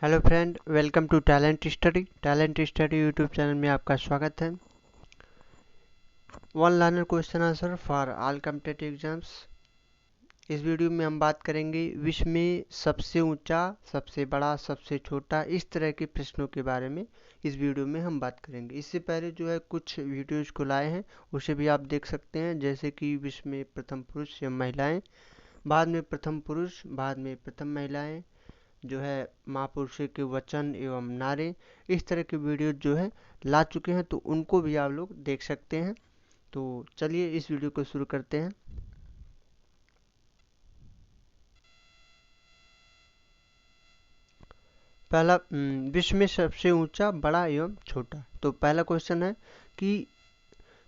Hello friend, welcome to talent study YouTube channel में आपका स्वागत है। One liner question answer for all competitive exams. इस video में हम बात करेंगे विश्व में सबसे ऊंचा, सबसे बड़ा, सबसे छोटा, इस तरह के प्रश्नों के बारे में इस वीडियो में हम बात करेंगे। इससे पहले जो है कुछ वीडियोज को लाए हैं, उसे भी आप देख सकते हैं, जैसे कि विश्व में प्रथम पुरुष या महिलाएं, बाद में प्रथम पुरुष, बाद में प्रथम महिलाएं, जो है महापुरुषों के वचन एवं नारे, इस तरह के वीडियो जो है ला चुके हैं, तो उनको भी आप लोग देख सकते हैं। तो चलिए इस वीडियो को शुरू करते हैं। पहला, विश्व में सबसे ऊंचा, बड़ा एवं छोटा। तो पहला क्वेश्चन है कि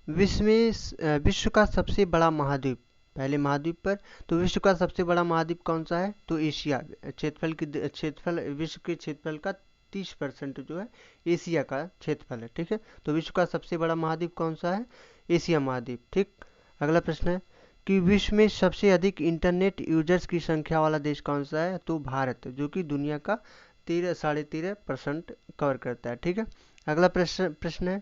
विश्व का सबसे बड़ा महाद्वीप, पहले महाद्वीप पर, तो विश्व का सबसे बड़ा महाद्वीप कौन सा है? तो एशिया। क्षेत्रफल विश्व के क्षेत्रफल का 30% जो है एशिया का क्षेत्रफल है। ठीक है, तो विश्व का सबसे बड़ा महाद्वीप कौन सा है? एशिया महाद्वीप। ठीक। अगला प्रश्न है कि विश्व में सबसे अधिक इंटरनेट यूजर्स की संख्या वाला देश कौन सा है? तो भारत, जो कि दुनिया का 13-13.5% कवर करता है। ठीक है। अगला प्रश्न है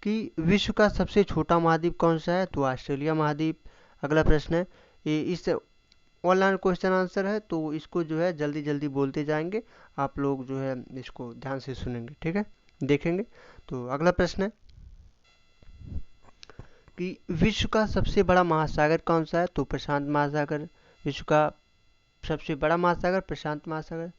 कि विश्व का सबसे छोटा महाद्वीप कौन सा है? तो ऑस्ट्रेलिया महाद्वीप। अगला प्रश्न है, ये इस ऑनलाइन क्वेश्चन आंसर है, तो इसको जो है जल्दी जल्दी बोलते जाएंगे, आप लोग जो है इसको ध्यान से सुनेंगे। ठीक है, देखेंगे। तो अगला प्रश्न है कि विश्व का सबसे बड़ा महासागर कौन सा है? तो प्रशांत महासागर। विश्व का सबसे बड़ा महासागर प्रशांत महासागर।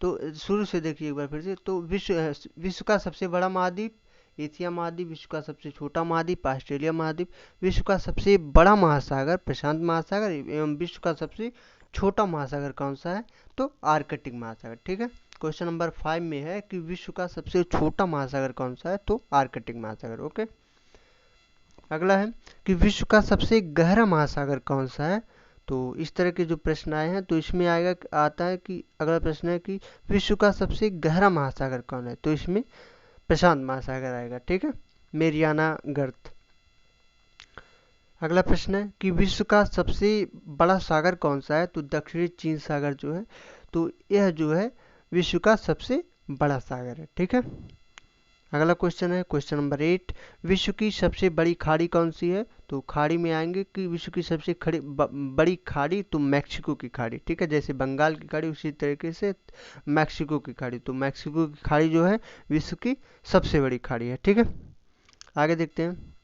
तो शुरू से देखिए एक बार फिर से। तो विश्व का सबसे बड़ा महाद्वीप एशिया महाद्वीप, विश्व का सबसे छोटा महाद्वीप ऑस्ट्रेलिया महाद्वीप, विश्व का सबसे बड़ा महासागर प्रशांत महासागर एवं विश्व का सबसे छोटा महासागर कौन सा है? तो आर्कटिक महासागर। ठीक है। क्वेश्चन नंबर 5 में है कि विश्व का सबसे छोटा महासागर कौन सा है? तो आर्कटिक महासागर। ओके। अगला है कि विश्व का सबसे गहरा महासागर कौन सा है? तो इस तरह के जो प्रश्न आए हैं, तो इसमें आता है कि अगला प्रश्न है कि विश्व का सबसे गहरा महासागर कौन है? तो इसमें प्रशांत महासागर आएगा। ठीक है, मेरियाना गर्त। अगला प्रश्न है कि विश्व का सबसे बड़ा सागर कौन सा है? तो दक्षिणी चीन सागर जो है, तो यह जो है विश्व का सबसे बड़ा सागर है। ठीक है। अगला क्वेश्चन है क्वेश्चन नंबर 8, विश्व की सबसे बड़ी खाड़ी कौन सी है? तो खाड़ी में आएंगे कि विश्व की सबसे बड़ी खाड़ी, तो मैक्सिको की खाड़ी। ठीक है, जैसे बंगाल की खाड़ी उसी तरीके से मैक्सिको की खाड़ी, तो मैक्सिको की खाड़ी जो है विश्व की सबसे बड़ी खाड़ी है। ठीक है, आगे देखते हैं।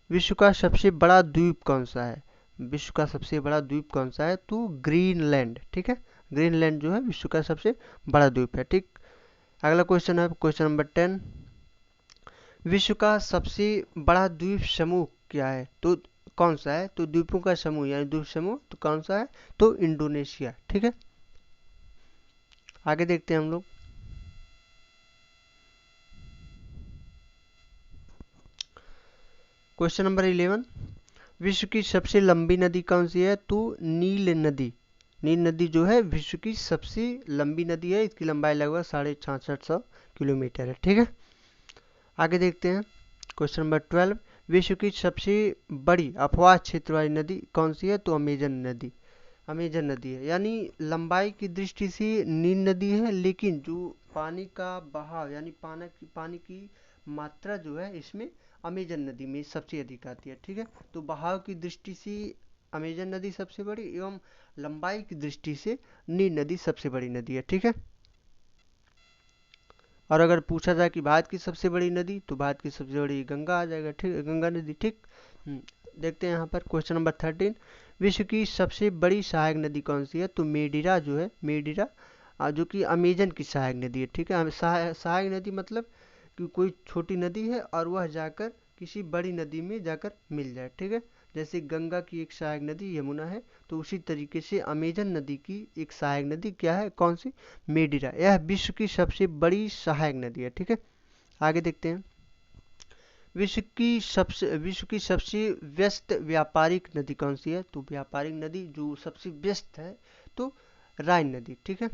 विश्व का सबसे बड़ा द्वीप कौन सा है? विश्व का सबसे बड़ा द्वीप कौन सा है? तो ग्रीनलैंड। ठीक है, ग्रीनलैंड जो है विश्व का सबसे बड़ा द्वीप है। ठीक। अगला क्वेश्चन है क्वेश्चन नंबर 10, विश्व का सबसे बड़ा द्वीप समूह क्या है? तो कौन सा है? तो द्वीपों का समूह यानी द्वीप समूह, तो कौन सा है? तो इंडोनेशिया। ठीक है, आगे देखते हैं हम लोग। क्वेश्चन नंबर 11, विश्व की सबसे लंबी नदी कौन सी है? तो नील नदी। नील नदी जो है विश्व की सबसे लंबी नदी है, इसकी लंबाई लगभग 6650 किलोमीटर है। ठीक है, आगे देखते हैं। क्वेश्चन नंबर 12, विश्व की सबसे बड़ी अफवाह क्षेत्र वाली नदी कौन सी है? तो अमेजन नदी। अमेजन नदी है, यानी लंबाई की दृष्टि से नील नदी है, लेकिन जो पानी का बहाव यानी पानी की मात्रा जो है इसमें अमेजन नदी में सबसे अधिक आती है। ठीक है, तो बहाव की दृष्टि से अमेजन नदी सबसे बड़ी एवं लंबाई की दृष्टि से नील नदी सबसे बड़ी नदी है। ठीक है, और अगर पूछा जाए कि भारत की सबसे बड़ी नदी, तो भारत की सबसे बड़ी गंगा आ जाएगा। ठीक, गंगा नदी। ठीक। देखते हैं यहाँ पर क्वेश्चन नंबर 13, विश्व की सबसे बड़ी सहायक नदी कौन सी है? तो मेडिरा जो है, मेडिरा जो कि अमेजन की सहायक नदी है। ठीक है, सहायक नदी मतलब कि कोई छोटी नदी है और वह जाकर किसी बड़ी नदी में जाकर मिल जाए। ठीक है, जैसे गंगा की एक सहायक नदी यमुना है, तो उसी तरीके से अमेजन नदी की एक सहायक नदी क्या है? कौन सी? मेडिरा। यह विश्व की सबसे बड़ी सहायक नदी है। ठीक है, आगे देखते हैं। विश्व की सबसे व्यस्त व्यापारिक नदी कौन सी है? तो व्यापारिक नदी जो सबसे व्यस्त है, तो राइन नदी। ठीक है,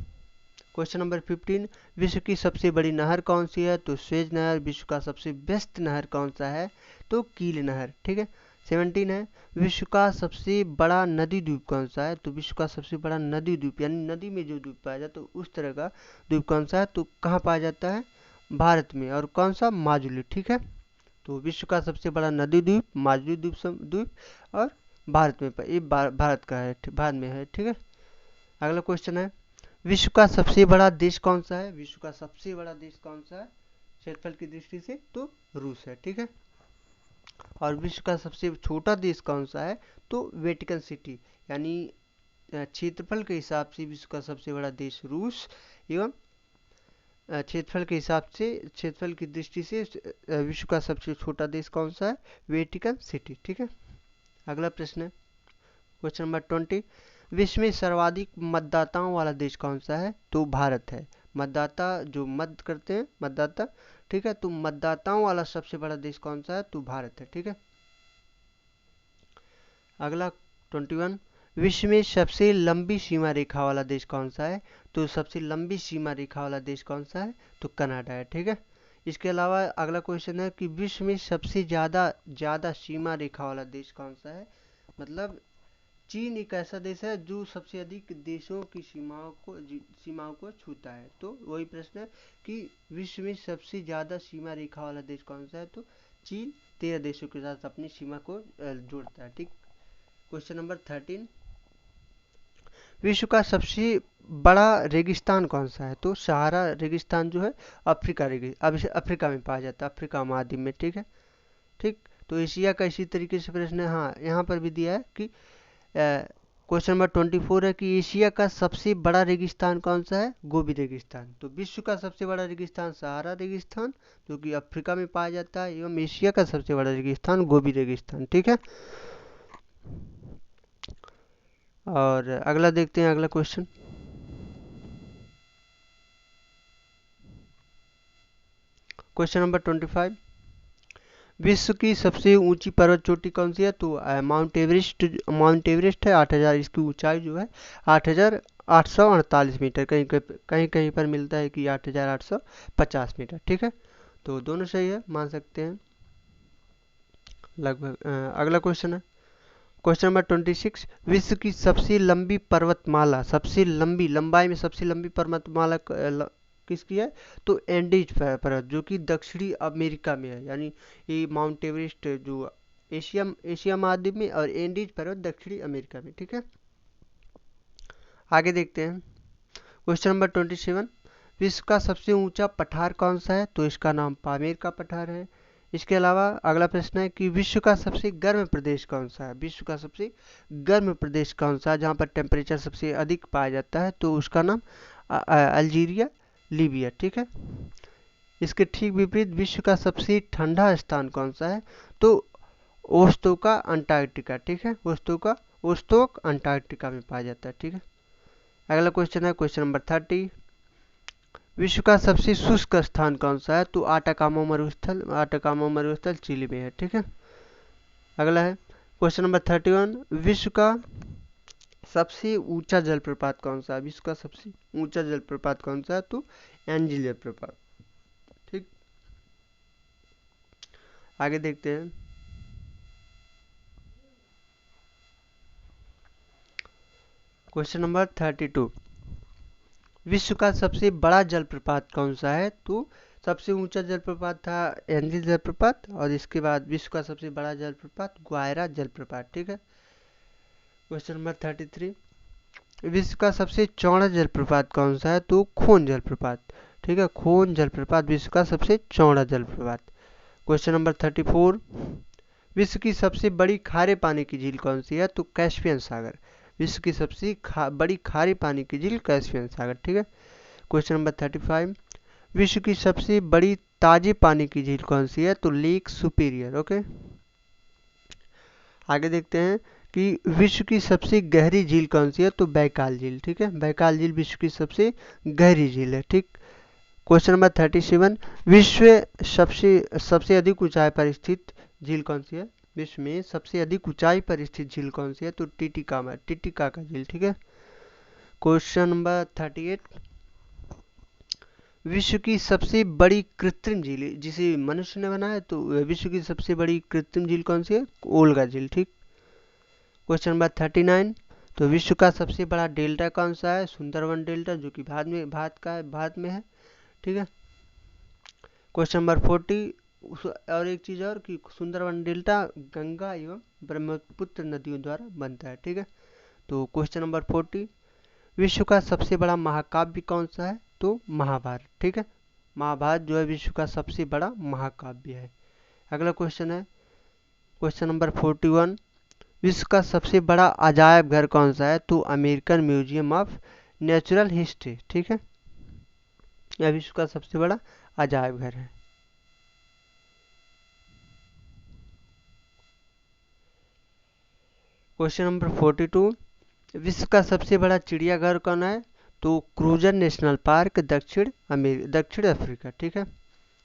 क्वेश्चन नंबर 15, विश्व की सबसे बड़ी नहर कौन सी है? तो स्वेज नहर। विश्व का सबसे व्यस्त नहर कौन सा है? तो कील नहर। ठीक है, 17 है, विश्व का सबसे बड़ा नदी द्वीप कौन सा है? तो विश्व का सबसे बड़ा नदी द्वीप यानी नदी में जो द्वीप पाया जाता है तो उस तरह का द्वीप कौन सा है? तो कहाँ पाया जाता है? भारत में। और कौन सा? माजुली। ठीक है, तो विश्व का सबसे बड़ा नदी द्वीप माजुली द्वीप और भारत में ये भारत का है, भारत में है। ठीक है, अगला क्वेश्चन है, विश्व का सबसे बड़ा देश कौन सा है? विश्व का सबसे बड़ा देश कौन सा है क्षेत्रफल की दृष्टि से? तो रूस है। ठीक है, और विश्व का सबसे छोटा देश कौन सा है? तो वेटिकन सिटी, यानी क्षेत्रफल के हिसाब से विश्व का सबसे बड़ा देश रूस एवं क्षेत्रफल के हिसाब से क्षेत्रफल की दृष्टि से विश्व का सबसे छोटा देश कौन सा है? Vatican city. ठीक है, अगला प्रश्न है क्वेश्चन नंबर 20, विश्व में सर्वाधिक मतदाताओं वाला देश कौन सा है? तो भारत है। मतदाता जो मत करते हैं मतदाता, ठीक है, तो मतदाताओं वाला सबसे बड़ा देश कौन सा है? तो भारत है। ठीक है, अगला 21, विश्व में सबसे लंबी सीमा रेखा वाला देश कौन सा है? तो सबसे लंबी सीमा रेखा वाला देश कौन सा है? तो कनाडा है। ठीक है, इसके अलावा अगला क्वेश्चन है कि विश्व में सबसे ज़्यादा सीमा रेखा वाला देश कौन सा है? मतलब चीन एक ऐसा देश है जो सबसे अधिक देशों की सीमाओं को छूता है। तो वही प्रश्न है कि विश्व में सबसे ज़्यादा सीमा रेखा वाला देश कौन सा है? तो चीन 13 देशों के साथ अपनी सीमा को जोड़ता है। ठीक, क्वेश्चन नंबर 13, विश्व का सबसे बड़ा रेगिस्तान कौन सा है? तो सहारा रेगिस्तान जो है अफ्रीका में पाया जाता है, अफ्रीका महाद्वीप में। ठीक है, ठीक, तो एशिया का इसी तरीके से प्रश्न है। हाँ, यहाँ पर भी दिया है कि क्वेश्चन नंबर 24 है कि एशिया का सबसे बड़ा रेगिस्तान कौन सा है? गोबी रेगिस्तान। तो विश्व का सबसे बड़ा रेगिस्तान सहारा रेगिस्तान जो कि अफ्रीका में पाया जाता है, एवं एशिया का सबसे बड़ा रेगिस्तान गोबी रेगिस्तान। ठीक है, और अगला देखते हैं, अगला क्वेश्चन क्वेश्चन नंबर 25, विश्व की सबसे ऊंची पर्वत चोटी कौन सी है? तो माउंट एवरेस्ट है। 8000 इसकी ऊंचाई जो है 8848 मीटर, कहीं पर मिलता है कि 8850 मीटर। ठीक है, तो दोनों सही है, मान सकते हैं लगभग। अगला क्वेश्चन है क्वेश्चन नंबर 26, विश्व की सबसे लंबी पर्वतमाला, लंबाई में सबसे लंबी पर्वतमाला किसकी है? तो एंडीज पर्वत जो कि दक्षिणी अमेरिका में है, यानी ये माउंट एवरेस्ट जो एशिया महाद्वीप में और एंडीज पर्वत दक्षिणी अमेरिका में। ठीक है, आगे देखते हैं क्वेश्चन नंबर 27, विश्व का सबसे ऊंचा पठार कौन सा है? तो इसका नाम पामेर का पठार है। इसके अलावा अगला प्रश्न है कि विश्व का सबसे गर्म प्रदेश कौन सा है? विश्व का सबसे गर्म प्रदेश कौन सा है जहाँ पर टेम्परेचर सबसे अधिक पाया जाता है? तो उसका नाम अल्जीरिया, लीबिया। ठीक है, इसके ठीक विपरीत विश्व का सबसे ठंडा स्थान कौन सा है? तो ओस्तोका अंटार्कटिका। ठीक है, ओस्तोक अंटार्कटिका में पाया जाता है। ठीक है, अगला क्वेश्चन है क्वेश्चन नंबर 30, विश्व का सबसे शुष्क स्थान कौन सा है? तो आटाकामा मरुस्थल चिली में है। ठीक है, अगला है क्वेश्चन नंबर 31, विश्व का सबसे ऊंचा जलप्रपात कौन सा है? विश्व का सबसे ऊंचा जलप्रपात कौन सा है? तो एंजिल जलप्रपात। ठीक, आगे देखते हैं क्वेश्चन नंबर 32, विश्व का सबसे बड़ा जलप्रपात कौन सा है? तो सबसे ऊंचा जलप्रपात था एंजिल जलप्रपात, और इसके बाद विश्व का सबसे बड़ा जलप्रपात ग्वायरा जलप्रपात। ठीक है, क्वेश्चन नंबर 33, विश्व का सबसे चौड़ा जलप्रपात कौन सा है? तो खोन जलप्रपात। ठीक है, खोन जलप्रपात विश्व का सबसे चौड़ा जलप्रपात। क्वेश्चन नंबर 34, विश्व की सबसे बड़ी खारे पानी की झील कौन सी है? तो कैस्पियन सागर। विश्व की सबसे बड़ी खारे पानी की झील कैस्पियन सागर। ठीक है, क्वेश्चन नंबर 35, विश्व की सबसे बड़ी ताजे पानी की झील कौन सी है? तो लेक सुपीरियर। ओके, आगे देखते हैं कि विश्व की सबसे गहरी झील कौन सी है? तो बैकाल झील। ठीक है, बैकाल झील विश्व की सबसे गहरी झील है। ठीक, क्वेश्चन नंबर 37, विश्व सबसे अधिक ऊंचाई पर स्थित झील कौन सी है? विश्व में सबसे अधिक ऊंचाई पर स्थित झील कौन सी है? तो टिटिकाका झील। ठीक है, क्वेश्चन नंबर 38, विश्व की सबसे बड़ी कृत्रिम झील जिसे मनुष्य ने बनाया, तो विश्व की सबसे बड़ी कृत्रिम झील कौन सी है? ओल्गा झील। ठीक। क्वेश्चन नंबर 39, तो विश्व का सबसे बड़ा डेल्टा कौन सा है? सुंदरवन डेल्टा, जो कि भारत में है। ठीक है। क्वेश्चन नंबर 40, और एक चीज और कि सुंदरवन डेल्टा गंगा एवं ब्रह्मपुत्र नदियों द्वारा बनता है। ठीक है। तो क्वेश्चन नंबर 40, विश्व का सबसे बड़ा महाकाव्य कौन सा है? तो महाभारत। ठीक है। महाभारत जो है विश्व का सबसे बड़ा महाकाव्य है। अगला क्वेश्चन है क्वेश्चन नंबर 41, विश्व का सबसे बड़ा अजायब घर कौन सा है? तो American museum of natural history. ठीक है। यह विश्व का सबसे बड़ा अजायब घर है। क्वेश्चन नंबर 42, विश्व का सबसे बड़ा चिड़ियाघर कौन है? तो क्रूजर नेशनल पार्क, दक्षिण अफ्रीका। ठीक है।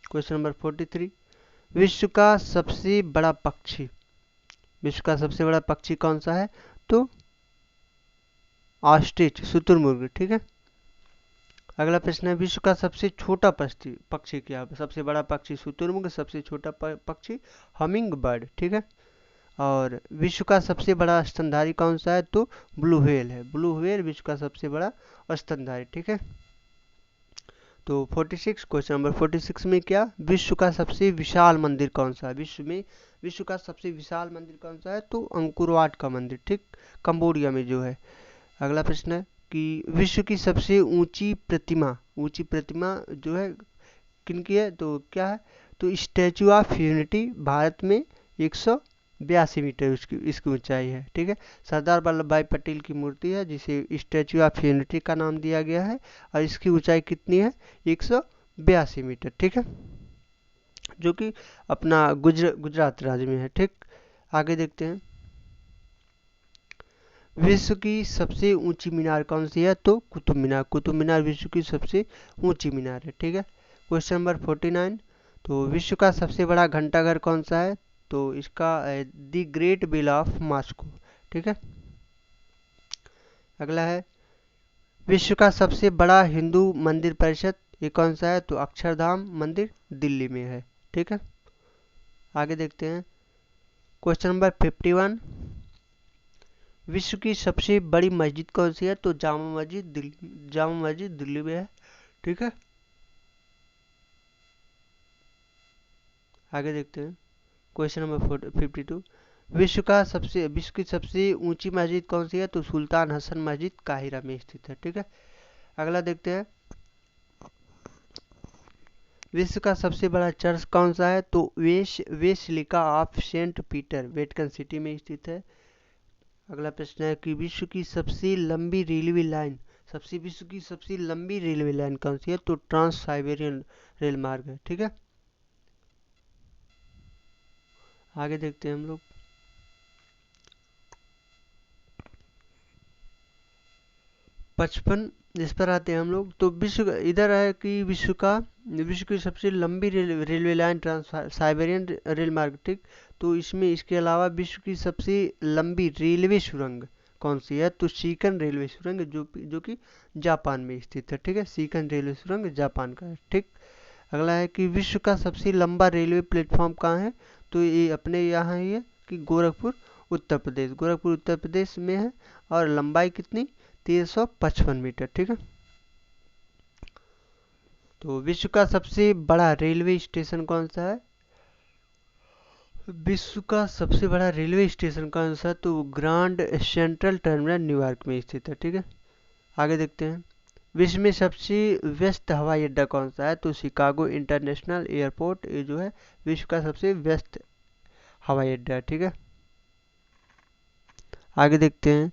क्वेश्चन नंबर 43, विश्व का सबसे बड़ा पक्षी कौन सा है? तो ऑस्ट्रिच, शुतुरमुर्ग। ठीक है। अगला प्रश्न है, विश्व का सबसे छोटा पक्षी क्या है? सबसे बड़ा पक्षी शुतुरमुर्ग, सबसे छोटा पक्षी हमिंग बर्ड। ठीक है। और विश्व का सबसे बड़ा स्तनधारी कौन सा है? तो ब्लू व्हेल है। ब्लू व्हेल विश्व का सबसे बड़ा स्तनधारी। ठीक है। तो 46, क्वेश्चन नंबर 46 में क्या, विश्व का सबसे विशाल मंदिर कौन सा है? विश्व का सबसे विशाल मंदिर कौन सा है? तो अंकुरवाट का मंदिर। ठीक। कंबोडिया में जो है। अगला प्रश्न है कि विश्व की सबसे ऊंची प्रतिमा जो है किनकी है? तो क्या है? तो स्टैचू ऑफ यूनिटी भारत में 182 मीटर इसकी ऊंचाई है। ठीक है। सरदार वल्लभ भाई पटेल की मूर्ति है जिसे स्टैचू ऑफ यूनिटी का नाम दिया गया है, और इसकी ऊंचाई कितनी है? 182 मीटर। ठीक है। जो कि अपना गुजरात राज्य में है। ठीक। आगे देखते हैं, विश्व की सबसे ऊंची मीनार कौन सी है? तो कुतुब मीनार विश्व की सबसे ऊंची मीनार है। ठीक है। क्वेश्चन नंबर 49, तो विश्व का सबसे बड़ा घंटाघर कौन सा है? तो इसका the great bell of Moscow. ठीक है। अगला है, विश्व का सबसे बड़ा हिंदू मंदिर परिषद ये कौन सा है? तो अक्षरधाम मंदिर दिल्ली में है। ठीक है। आगे देखते हैं, क्वेश्चन नंबर 51, विश्व की सबसे बड़ी मस्जिद कौन सी है? तो जामा मस्जिद दिल्ली में है। ठीक है। आगे देखते हैं, क्वेश्चन नंबर 52, विश्व की सबसे ऊंची मस्जिद कौन सी है? तो सुल्तान हसन मस्जिद काहिरा में स्थित है। ठीक है। अगला देखते हैं, विश्व का सबसे बड़ा चर्च कौन सा है? तो Basilica of Saint Peter Vatican City में स्थित है। अगला प्रश्न है कि विश्व की सबसे लंबी रेलवे लाइन कौन सी है? तो ट्रांस साइबेरियन रेल मार्ग है। ठीक है। आगे देखते हैं हम लोग, पचपन इस पर आते हैं हम लोग। तो इधर है कि विश्व की सबसे लंबी railway line trans Siberian rail मार्ग। ठीक। तो इसके अलावा विश्व की सबसे लंबी रेलवे सुरंग कौन सी है? तो सीकन रेलवे सुरंग जो कि जापान में स्थित है। ठीक है। सीकन रेलवे सुरंग जापान का है। ठीक। अगला है कि विश्व का सबसे लंबा रेलवे प्लेटफॉर्म कहाँ है? तो ये अपने यहाँ ही है कि गोरखपुर उत्तर प्रदेश में है, और लंबाई कितनी? 1355 मीटर। ठीक है। तो विश्व का सबसे बड़ा रेलवे स्टेशन कौन सा है? विश्व का सबसे बड़ा रेलवे स्टेशन कौन सा है? तो ग्रांड सेंट्रल टर्मिनल न्यूयॉर्क में स्थित है। ठीक है। आगे देखते हैं, विश्व में सबसे व्यस्त हवाई अड्डा कौन सा है? तो शिकागो इंटरनेशनल एयरपोर्ट ये जो है विश्व का सबसे व्यस्त हवाई अड्डा है। ठीक है। आगे देखते हैं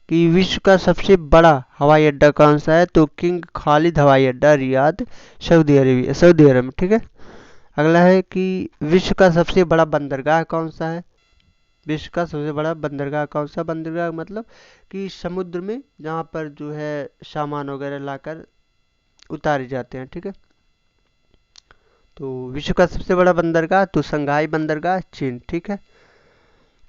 कि विश्व का सबसे बड़ा हवाई अड्डा कौन सा है? तो किंग खालिद हवाई अड्डा रियाद सऊदी अरब में। ठीक है। अगला है कि विश्व का सबसे बड़ा बंदरगाह कौन सा है? विश्व का सबसे बड़ा बंदरगाह कौन सा? बंदरगाह मतलब कि समुद्र में जहाँ पर जो है सामान वगैरह लाकर उतारे जाते हैं। ठीक है। तो विश्व का सबसे बड़ा बंदरगाह तो संघाई बंदरगाह चीन। ठीक है।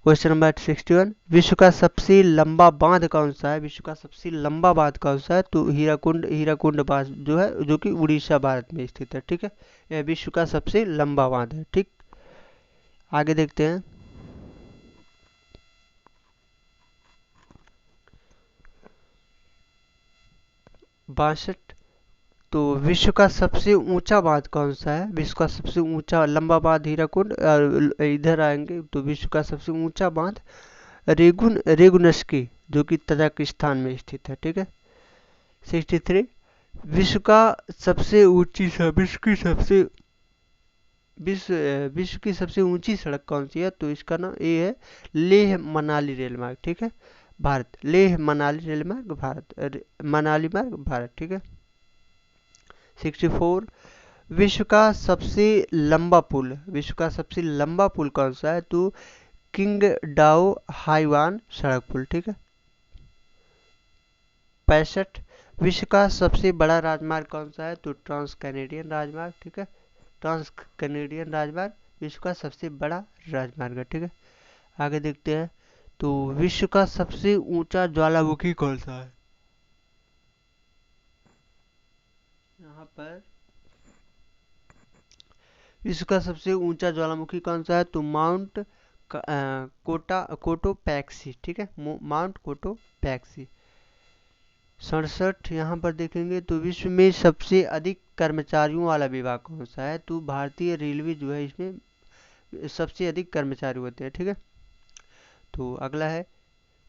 क्वेश्चन नंबर 61, विश्व का सबसे लंबा बांध कौन सा है? विश्व का सबसे लंबा बांध कौन सा है? तो हीराकुंड बांध जो है, जो कि उड़ीसा भारत में स्थित है। ठीक है, यह विश्व का सबसे लंबा बांध है। ठीक, आगे देखते हैं। बासठ, तो विश्व का सबसे ऊंचा बांध कौन सा है? विश्व का सबसे ऊंचा लंबा बांध हीराकुंड, और इधर आएंगे तो विश्व का सबसे ऊंचा बांध रेगुनस्की, जो कि तजाकिस्तान में स्थित है। ठीक है। 63, विश्व का सबसे ऊंची विश्व की सबसे ऊंची सड़क कौन सी है? तो इसका नाम ये है लेह मनाली रेल मार्ग। ठीक है, भारत, लेह मनाली रेल मार्ग भारत, मनाली मार्ग भारत। ठीक है। 64, विश्व का सबसे लंबा पुल, विश्व का सबसे लंबा पुल कौन सा है? तो किंग डाओ हाईवान सड़क पुल। ठीक है। 65, विश्व का सबसे बड़ा राजमार्ग कौन सा है? तो ट्रांस कैनेडियन राजमार्ग। ठीक है, ट्रांस कैनेडियन राजमार्ग विश्व का सबसे बड़ा राजमार्ग है। ठीक है, आगे देखते हैं। तो विश्व का सबसे ऊंचा ज्वालामुखी कौन सा है? यहाँ पर विश्व का सबसे ऊंचा ज्वालामुखी कौन सा है? तो माउंट कोटोपैक्सी। ठीक है, माउंट कोटोपैक्सी। 67, यहाँ पर देखेंगे तो विश्व में सबसे अधिक कर्मचारियों वाला विभाग कौन सा है? तो भारतीय रेलवे जो है, इसमें सबसे अधिक कर्मचारी होते हैं। ठीक है। तो अगला है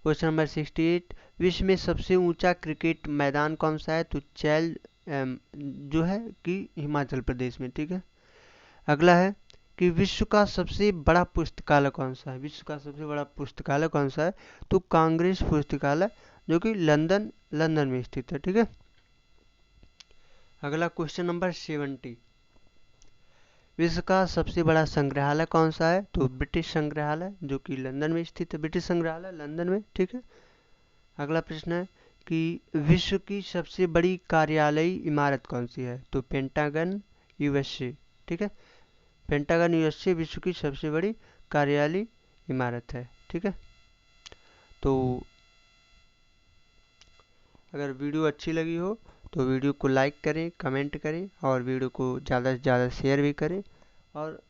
क्वेश्चन नंबर 68, विश्व में सबसे ऊंचा क्रिकेट मैदान कौन सा है? तो जो है कि हिमाचल प्रदेश में। ठीक है। अगला है कि विश्व का सबसे बड़ा पुस्तकालय कौन सा है? विश्व का सबसे बड़ा पुस्तकालय कौन सा है? तो कांग्रेस पुस्तकालय, जो कि लंदन में स्थित है। ठीक है। अगला क्वेश्चन नंबर 70, विश्व का सबसे बड़ा संग्रहालय कौन सा है? तो ब्रिटिश संग्रहालय, जो कि लंदन में स्थित है, ब्रिटिश संग्रहालय लंदन में। ठीक है। अगला प्रश्न है कि विश्व की सबसे बड़ी कार्यालयी इमारत कौन सी है? तो पेंटागन यूएसए। ठीक है, पेंटागन यूएसए विश्व की सबसे बड़ी कार्यालयी इमारत है। ठीक है। तो अगर वीडियो अच्छी लगी हो तो वीडियो को लाइक करें, कमेंट करें, और वीडियो को ज़्यादा से ज़्यादा शेयर भी करें, और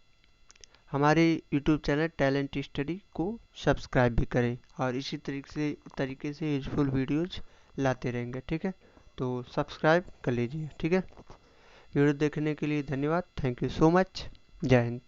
हमारे यूट्यूब चैनल टैलेंट स्टडी को सब्सक्राइब भी करें, और इसी तरीके से यूजफुल वीडियोज लाते रहेंगे। ठीक है, तो सब्सक्राइब कर लीजिए। ठीक है, वीडियो देखने के लिए धन्यवाद। Thank you so much. जय हिंद।